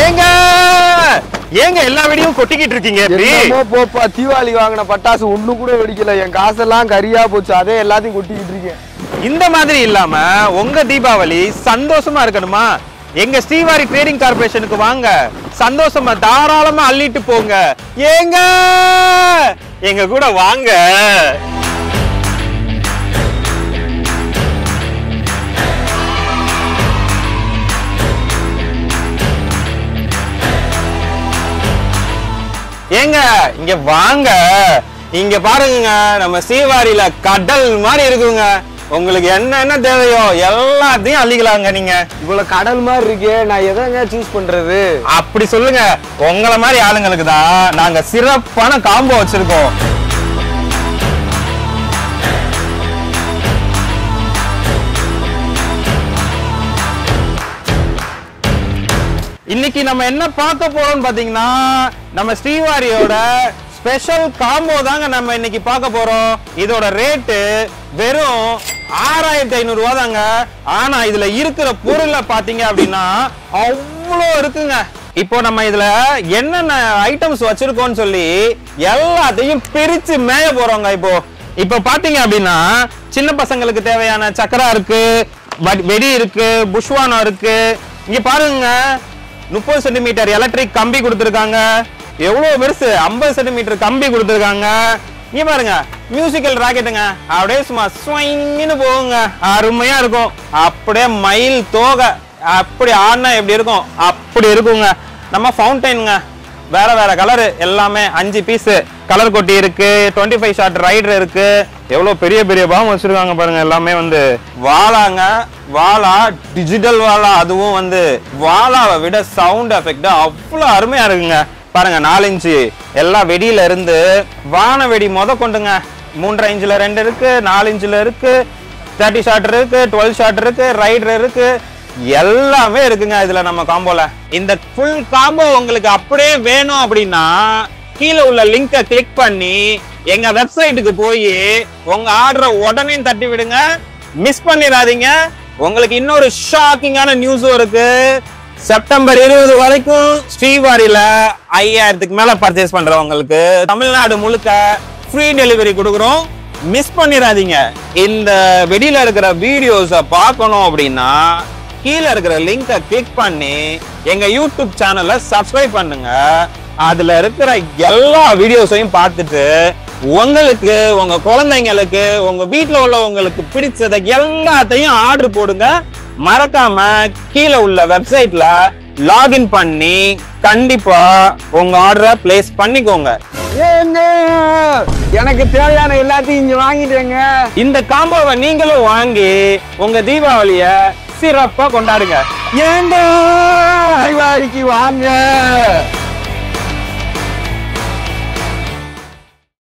ஏங்க ஏங்க எல்லா வெடியும் கொட்டிக்கிட்டு இருக்கீங்க? போப்பா, தீபாவளி வாங்கின பட்டாசு ஒண்ணு கூட வெடிக்கல. என் காசெல்லாம் கரியா போச்சு. அதே எல்லாத்தையும் கொட்டிக்கிட்டு இருக்கேன். இந்த மாதிரி இல்லாம உங்க தீபாவளி சந்தோஷமா இருக்கணுமா? எங்க ஸ்ரீவாரி ட்ரேடிங் கார்பரேஷனுக்கு வாங்க, சந்தோஷமா தாராளமா அள்ளிட்டு போங்க. ஏங்க எங்க கூட வாங்க. ஏங்க இங்க வாங்க. இங்க பாருங்க, நம்ம ஸ்ரீவாரியில கடல் மாதிரி இருக்குங்க. உங்களுக்கு என்ன தேவையோ எல்லாத்தையும் அள்ளிக்கலாங்க. நீங்க இவ்வளவு கடல் மாதிரி இருக்கே, நான் எதங்க சூஸ் பண்றது? அப்படி சொல்லுங்க. உங்களை மாதிரி ஆளுங்களுக்கு தான் நாங்க சிறப்பான காம்போ வச்சிருக்கோம். இன்னைக்கு நம்ம என்ன பார்க்க போறோம்னு பாத்தீங்கன்னா, நம்ம ஸ்ரீவாரியோட ஸ்பெஷல் காம்போ தாங்க நம்ம இன்னைக்கு பார்க்க போறோம். இதோட ரேட்டு வெறும் 6500 ரூபா தாங்க. ஆனா இதுல இருக்கிற பொருளை பாத்தீங்க அப்படின்னா அவ்வளோ இருக்குங்க. இப்போ நம்ம இதுல என்னென்ன ஐட்டம்ஸ் வச்சிருக்கோம்னு சொல்லி எல்லாத்தையும் பிரிச்சு மேய போறோங்க. இப்போ பாத்தீங்க அப்படின்னா சின்ன பசங்களுக்கு தேவையான சக்கரா இருக்கு, வெடி இருக்கு, புஷ்வானா இருக்கு. இங்க பாருங்க, 30 சென்டிமீட்டர் எலக்ட்ரிக் கம்பி கொடுத்துருக்காங்க. எவ்வளவு பெருசு, 50 சென்டிமீட்டர் கம்பி கொடுத்துருக்காங்க. இங்க பாருங்க, மியூசிக்கல் ராக்கெட்டுங்க. அப்படியே சும்மா ஸ்வைன்னு போகுங்க, அருமையா இருக்கும். அப்படியே மயில் தோகை அப்படி ஆடினா எப்படி இருக்கும் அப்படி இருக்குங்க. நம்ம ஃபவுண்டைனுங்க, வேற வேற கலரு எல்லாமே 5 பீஸ் கலர் கொட்டி இருக்கு. 25 ஷாட் ரைடர் இருக்கு. எவ்வளவு பெரிய பெரிய பாம் வச்சிருக்காங்க பாருங்க. எல்லாமே வாலாங்க, வாலா டிஜிட்டல் வாலா. அதுவும் வாலாவை விட சவுண்ட் எஃபெக்ட் அவ்வளவு அருமையா இருக்குங்க. பாருங்க, 4 இன்ச்சு எல்லா வெடியில இருந்து வான வெடி முத கொண்டுங்க. 3.5 இன்ச்சுல 2 இருக்கு, 4 இன்ச்சுல இருக்கு, 30 ஷாட் இருக்கு, 12 ஷாட் இருக்கு, ரைடர் இருக்கு, எல்லாமே இருக்குங்க இதுல நம்ம காம்போல. இந்த ஃபுல் காம்போ உங்களுக்கு அப்படியே வேணும் அப்படின்னா கீழே உள்ள லிங்கை கிளிக் பண்ணி எங்க வெப்சைட்டுக்கு போய் உங்க ஆர்டரை உடனே தட்டி விடுங்க. மிஸ் பண்ணிடாதீங்க. உங்களுக்கு இன்னொரு ஷாக்கிங்கான நியூஸும் இருக்கு. செப்டம்பர் 20 வரைக்கும் ஸ்ரீவாரியில 5000க்கு மேல பர்ச்சேஸ் பண்றவங்களுக்கு தமிழ்நாடு முழுக்க ஃப்ரீ டெலிவரி கொடுக்குறோம். மிஸ் பண்ணிடாதீங்க. இந்த வெடியில இருக்கிற வீடியோஸை பார்க்கணும் அப்படின்னா கீழே இருக்கிற லிங்கை கிளிக் பண்ணி எங்க யூடியூப் சேனலை சப்ஸ்கிரைப் பண்ணுங்க. அதுல இருக்கிற எல்லா வீடியோஸையும் பார்த்துட்டு உங்களுக்கு, உங்க குழந்தைங்களுக்கு, உங்க வீட்டுல உள்ளவங்களுக்கு பிடிச்சத எல்லாத்தையும் ஆர்டர் போடுங்க. மறக்காம கீழே உள்ள வெப்சைட்ல லாகின் பண்ணி கண்டிப்பா உங்க ஆர்டரை பிளேஸ் பண்ணிக்கோங்க. எனக்கு தேவையான எல்லாத்தையும் இங்க வாங்கிட்டேங்க. இந்த காம்போவை நீங்களும் வாங்கி உங்க தீபாவளிய சிறப்பா கொண்டாடுங்க. ஏண்டா தீபாவளிக்கு வாங்க.